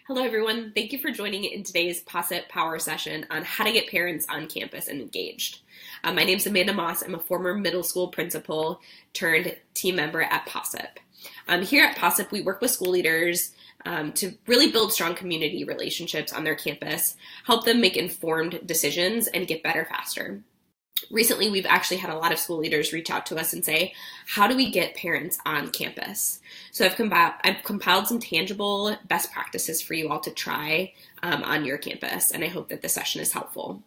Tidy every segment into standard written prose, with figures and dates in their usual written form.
Hello, everyone. Thank you for joining in today's POSIT Power session on how to get parents on campus and engaged. My name is Amanda Moss. I'm a former middle school principal turned team member at POSIT. Here at POSIT, we work with school leaders to really build strong community relationships on their campus, help them make informed decisions, and get better faster. Recently, we've actually had a lot of school leaders reach out to us and say, how do we get parents on campus? So I've compiled some tangible best practices for you all to try on your campus, and I hope that this session is helpful.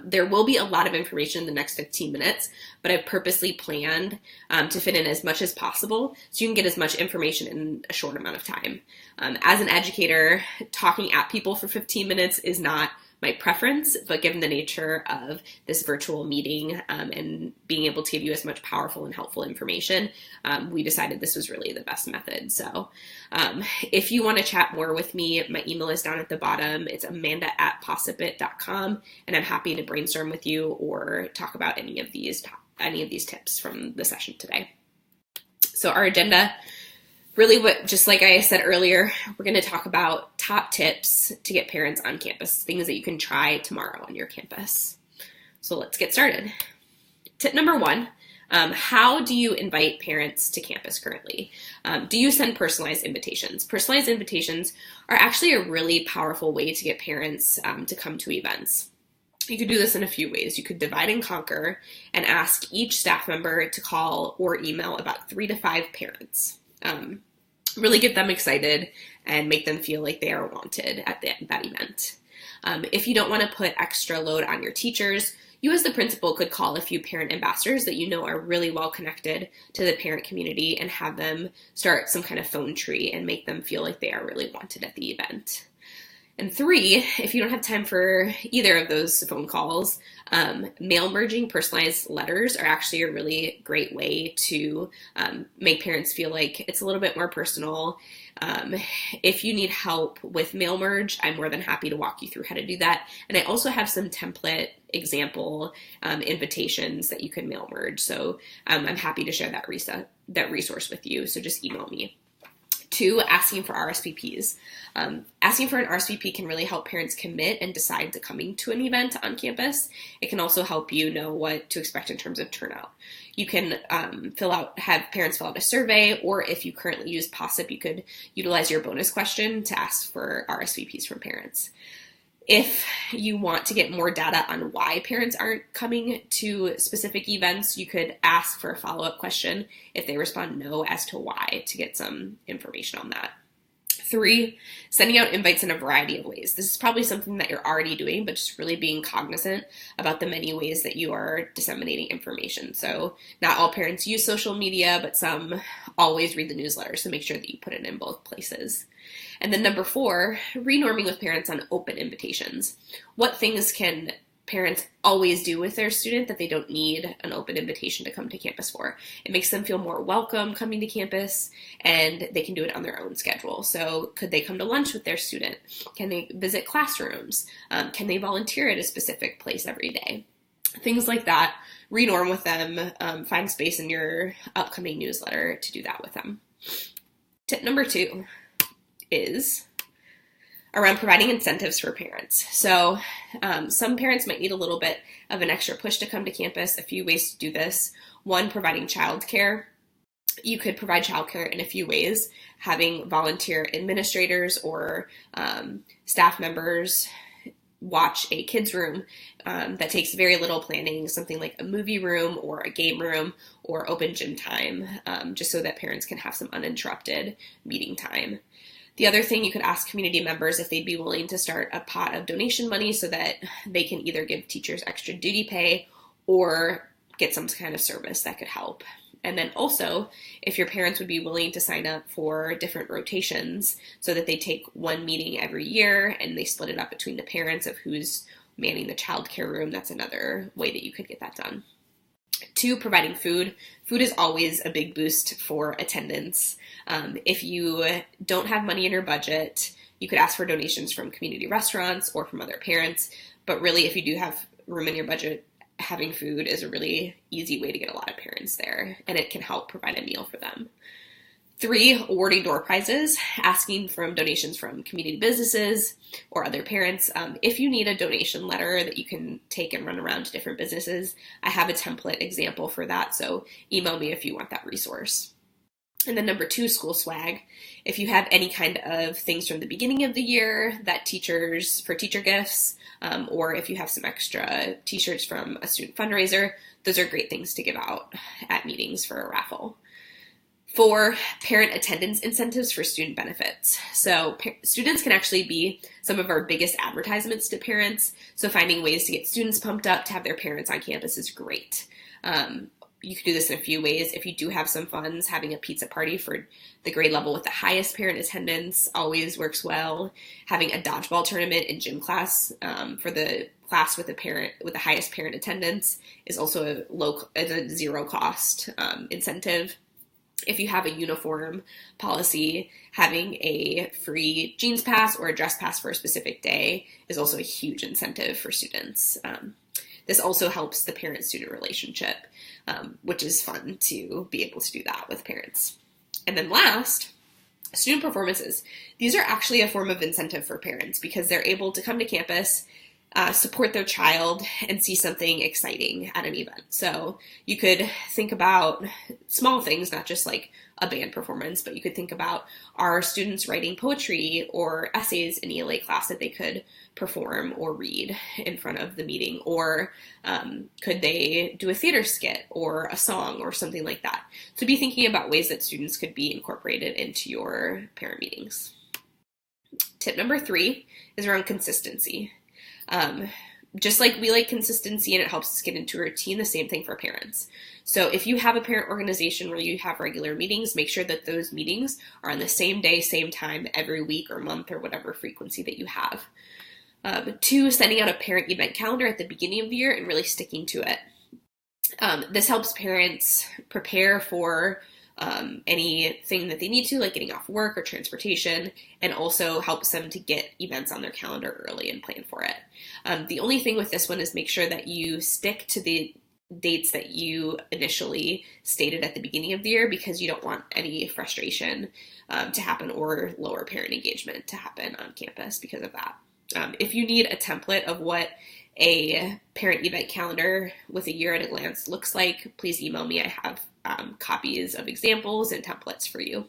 There will be a lot of information in the next 15 minutes, but I've purposely planned to fit in as much as possible so you can get as much information in a short amount of time. As an educator, talking at people for 15 minutes is not my preference, but given the nature of this virtual meeting and being able to give you as much powerful and helpful information, we decided this was really the best method. So if you want to chat more with me, my email is down at the bottom. It's amanda@positbit.com, and I'm happy to brainstorm with you or talk about any of these tips from the session today. So our agenda, really, just like I said earlier, we're going to talk about top tips to get parents on campus, things that you can try tomorrow on your campus. So let's get started. Tip number one, how do you invite parents to campus currently? Do you send personalized invitations? Personalized invitations are actually a really powerful way to get parents to come to events. You could do this in a few ways. You could divide and conquer and ask each staff member to call or email about 3 to 5 parents. Really get them excited and make them feel like they are wanted at that event. If you don't want to put extra load on your teachers, you as the principal could call a few parent ambassadors that you know are really well connected to the parent community and have them start some kind of phone tree and make them feel like they are really wanted at the event. And 3, if you don't have time for either of those phone calls, mail merging personalized letters are actually a really great way to make parents feel like it's a little bit more personal. If you need help with mail merge, I'm more than happy to walk you through how to do that. And I also have some template example invitations that you can mail merge. So I'm happy to share that resource with you. So just email me. 2, asking for RSVPs. Asking for an RSVP can really help parents commit and decide to coming to an event on campus. It can also help you know what to expect in terms of turnout. You can have parents fill out a survey, or if you currently use POSIP, you could utilize your bonus question to ask for RSVPs from parents. If you want to get more data on why parents aren't coming to specific events, you could ask for a follow-up question if they respond no as to why, to get some information on that. 3, sending out invites in a variety of ways. This is probably something that you're already doing, but just really being cognizant about the many ways that you are disseminating information. So not all parents use social media, but some always read the newsletter, so make sure that you put it in both places. And then number 4, renorming with parents on open invitations. What things can parents always do with their student that they don't need an open invitation to come to campus for? It makes them feel more welcome coming to campus, and they can do it on their own schedule. So could they come to lunch with their student? Can they visit classrooms? Can they volunteer at a specific place every day? Things like that. Renorm with them. Find space in your upcoming newsletter to do that with them. Tip number 2 is around providing incentives for parents. So some parents might need a little bit of an extra push to come to campus. A few ways to do this. 1, providing childcare. You could provide childcare in a few ways, having volunteer administrators or staff members watch a kids room that takes very little planning, something like a movie room or a game room or open gym time, just so that parents can have some uninterrupted meeting time. The other thing, you could ask community members if they'd be willing to start a pot of donation money so that they can either give teachers extra duty pay or get some kind of service that could help. And then also, if your parents would be willing to sign up for different rotations so that they take one meeting every year and they split it up between the parents of who's manning the childcare room, that's another way that you could get that done. 2, providing food. Food is always a big boost for attendance. If you don't have money in your budget, you could ask for donations from community restaurants or from other parents. But really, if you do have room in your budget, having food is a really easy way to get a lot of parents there, and it can help provide a meal for them. 3, awarding door prizes, asking from donations from community businesses or other parents. If you need a donation letter that you can take and run around to different businesses, I have a template example for that, so email me if you want that resource. And then number 2, school swag. If you have any kind of things from the beginning of the year that for teacher gifts, or if you have some extra t-shirts from a student fundraiser, those are great things to give out at meetings for a raffle. 4, parent attendance incentives for student benefits. So students can actually be some of our biggest advertisements to parents. So finding ways to get students pumped up to have their parents on campus is great. You can do this in a few ways. If you do have some funds, having a pizza party for the grade level with the highest parent attendance always works well. Having a dodgeball tournament in gym class for the class with the highest parent attendance is also a zero cost incentive. If you have a uniform policy, having a free jeans pass or a dress pass for a specific day is also a huge incentive for students. This also helps the parent-student relationship, which is fun to be able to do that with parents. And then last, student performances. These are actually a form of incentive for parents because they're able to come to campus, support their child, and see something exciting at an event. So you could think about small things, not just like a band performance, but you could think about, are students writing poetry or essays in ELA class that they could perform or read in front of the meeting? Or could they do a theater skit or a song or something like that? So be thinking about ways that students could be incorporated into your parent meetings. Tip number 3 is around consistency. Just like we like consistency and it helps us get into a routine, the same thing for parents. So if you have a parent organization where you have regular meetings, make sure that those meetings are on the same day, same time, every week or month or whatever frequency that you have. 2, sending out a parent event calendar at the beginning of the year and really sticking to it. This helps parents prepare for anything that they need to, like getting off work or transportation, and also helps them to get events on their calendar early and plan for it. The only thing with this one is make sure that you stick to the dates that you initially stated at the beginning of the year, because you don't want any frustration to happen or lower parent engagement to happen on campus because of that. If you need a template of what a parent event calendar with a year at a glance looks like, please email me. I have copies of examples and templates for you.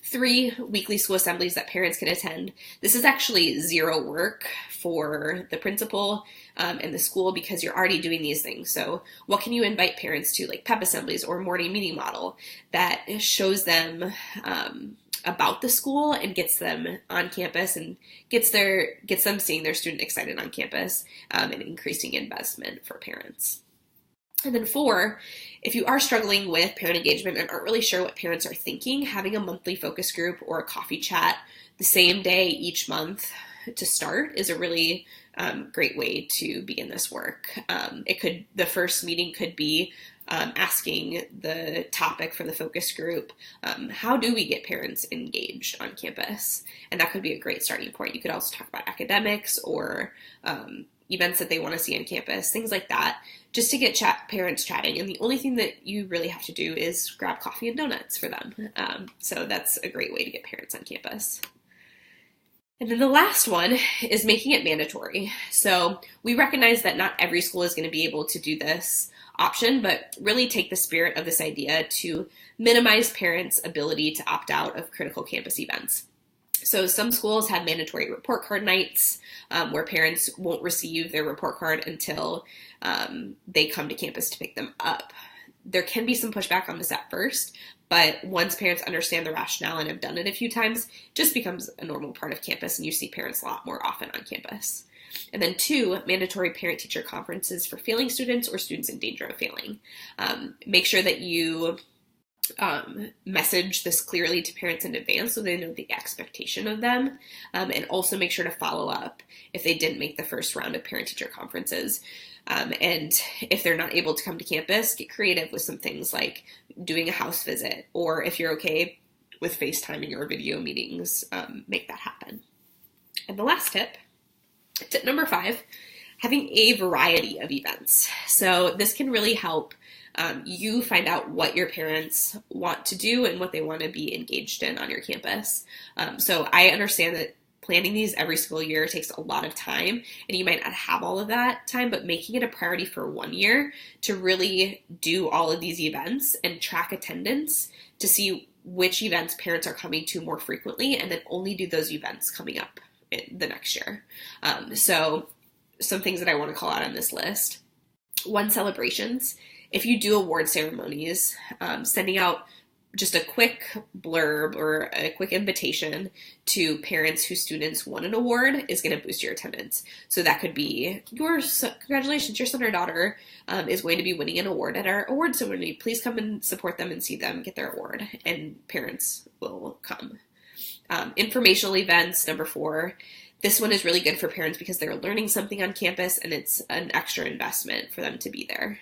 3, weekly school assemblies that parents can attend. This is actually zero work for the principal and the school because you're already doing these things. So what can you invite parents to, like pep assemblies or morning meeting model that shows them about the school and gets them on campus and gets them seeing their student excited on campus and increasing investment for parents. And then 4, if you are struggling with parent engagement and aren't really sure what parents are thinking, having a monthly focus group or a coffee chat the same day each month to start is a really great way to begin this work. The first meeting could be asking the topic for the focus group, how do we get parents engaged on campus? And that could be a great starting point. You could also talk about academics or events that they want to see on campus, things like that, just to get parents chatting. And the only thing that you really have to do is grab coffee and donuts for them. So that's a great way to get parents on campus. And then the last one is making it mandatory. So we recognize that not every school is going to be able to do this option, but really take the spirit of this idea to minimize parents' ability to opt out of critical campus events. So some schools have mandatory report card nights where parents won't receive their report card until they come to campus to pick them up. There can be some pushback on this at first, but once parents understand the rationale and have done it a few times, it just becomes a normal part of campus and you see parents a lot more often on campus. And then 2, mandatory parent-teacher conferences for failing students or students in danger of failing. Make sure that you message this clearly to parents in advance so they know the expectation of them, and also make sure to follow up if they didn't make the first round of parent-teacher conferences. And if they're not able to come to campus, get creative with some things like doing a house visit, or if you're okay with FaceTiming or video meetings, make that happen. And the last tip number 5, having a variety of events. So this can really help You find out what your parents want to do and what they want to be engaged in on your campus. So I understand that planning these every school year takes a lot of time, and you might not have all of that time, but making it a priority for 1 year to really do all of these events and track attendance to see which events parents are coming to more frequently, and then only do those events coming up in the next year. So some things that I want to call out on this list. One, celebrations. If you do award ceremonies, sending out just a quick blurb or a quick invitation to parents whose students won an award is going to boost your attendance. So that could be, congratulations, your son or daughter is going to be winning an award at our award ceremony. Please come and support them and see them get their award, and parents will come. Informational events, number 4. This one is really good for parents because they're learning something on campus and it's an extra investment for them to be there.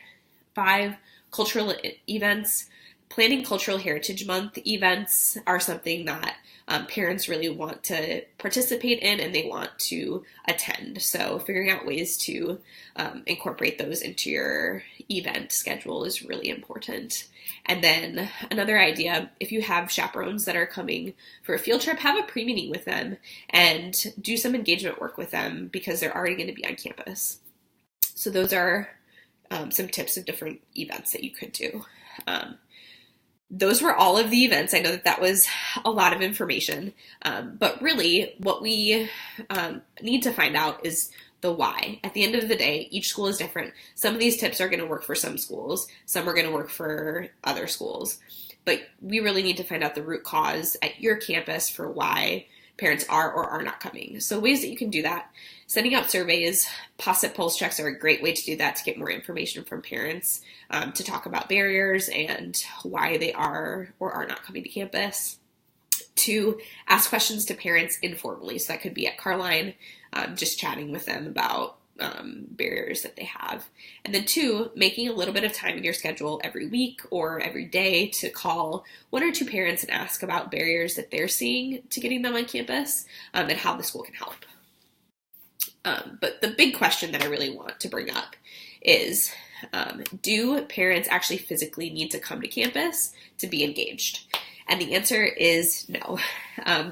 5, cultural events. Planning Cultural Heritage Month events are something that parents really want to participate in and they want to attend. So figuring out ways to incorporate those into your event schedule is really important. And then another idea, if you have chaperones that are coming for a field trip, have a pre-meeting with them and do some engagement work with them because they're already going to be on campus. So those are some tips of different events that you could do. Those were all of the events. I know that was a lot of information, but really what we need to find out is the why. At the end of the day, each school is different. Some of these tips are going to work for some schools. Some are going to work for other schools. But we really need to find out the root cause at your campus for why parents are or are not coming. So ways that you can do that. Sending out surveys, POSIT pulse checks are a great way to do that, to get more information from parents, to talk about barriers and why they are or are not coming to campus. 2, ask questions to parents informally. So that could be at Carline, just chatting with them about barriers that they have. And then 2, making a little bit of time in your schedule every week or every day to call 1 or 2 parents and ask about barriers that they're seeing to getting them on campus, and how the school can help. But the big question that I really want to bring up is, do parents actually physically need to come to campus to be engaged? And the answer is no.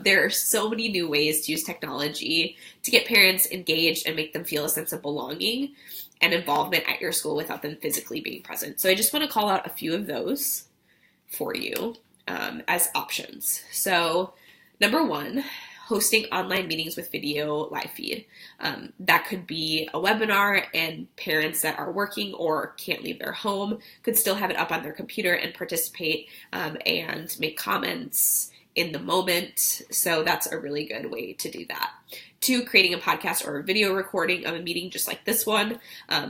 There are so many new ways to use technology to get parents engaged and make them feel a sense of belonging and involvement at your school without them physically being present. So I just want to call out a few of those for you as options. So number 1, hosting online meetings with video live feed. That could be a webinar, and parents that are working or can't leave their home could still have it up on their computer and participate and make comments in the moment. So that's a really good way to do that. 2, creating a podcast or a video recording of a meeting just like this one.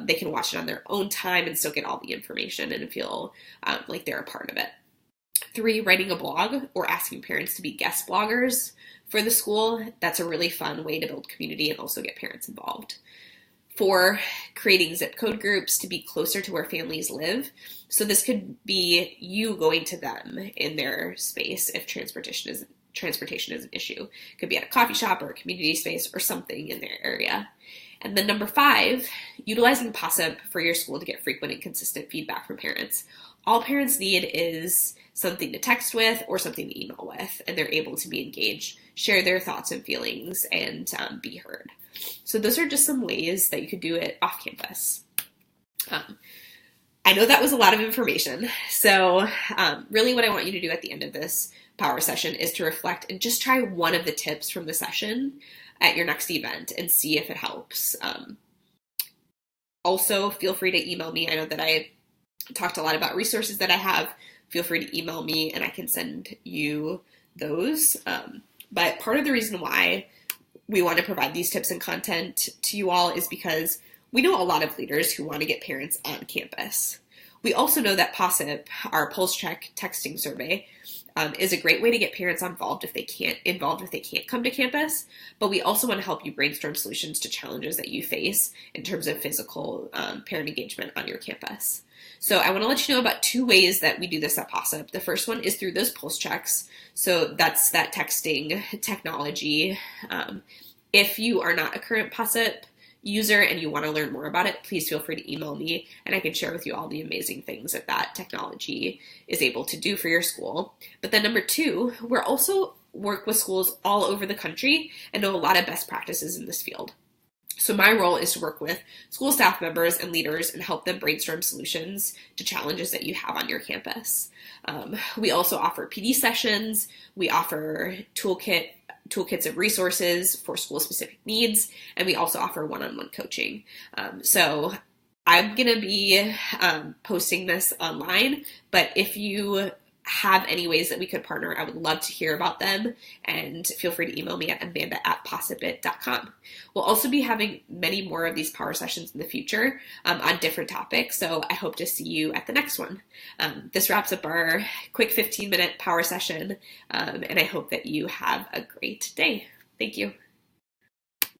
They can watch it on their own time and still get all the information and feel like they're a part of it. 3, writing a blog or asking parents to be guest bloggers for the school. That's a really fun way to build community and also get parents involved. 4, creating zip code groups to be closer to where families live. So this could be you going to them in their space if transportation is an issue. It could be at a coffee shop or a community space or something in their area. And then number 5, utilizing POSIP for your school to get frequent and consistent feedback from parents. All parents need is something to text with or something to email with, and they're able to be engaged, share their thoughts and feelings, and be heard. So those are just some ways that you could do it off campus. I know that was a lot of information. So really what I want you to do at the end of this power session is to reflect and just try one of the tips from the session at your next event and see if it helps. Also, feel free to email me. I know that I talked a lot about resources that I have. Feel free to email me and I can send you those. But part of the reason why we want to provide these tips and content to you all is because we know a lot of leaders who want to get parents on campus. We also know that POSIP, our Pulse Check texting survey, is a great way to get parents involved if they can't come to campus. But we also want to help you brainstorm solutions to challenges that you face in terms of physical parent engagement on your campus. So I want to let you know about 2 ways that we do this at POSIP. The first one is through those pulse checks. So that's that texting technology. If you are not a current POSIP user and you want to learn more about it, please feel free to email me and I can share with you all the amazing things that technology is able to do for your school. But then number two, we're also work with schools all over the country and know a lot of best practices in this field. So my role is to work with school staff members and leaders and help them brainstorm solutions to challenges that you have on your campus. We also offer PD sessions. We offer toolkits of resources for school-specific needs, and we also offer one-on-one coaching. So I'm going to be posting this online, but if you have any ways that we could partner, I would love to hear about them, and feel free to email me at amanda@possitbit.com. We'll also be having many more of these power sessions in the future on different topics, so I hope to see you at the next one. This wraps up our quick 15-minute power session, and I hope that you have a great day. Thank you.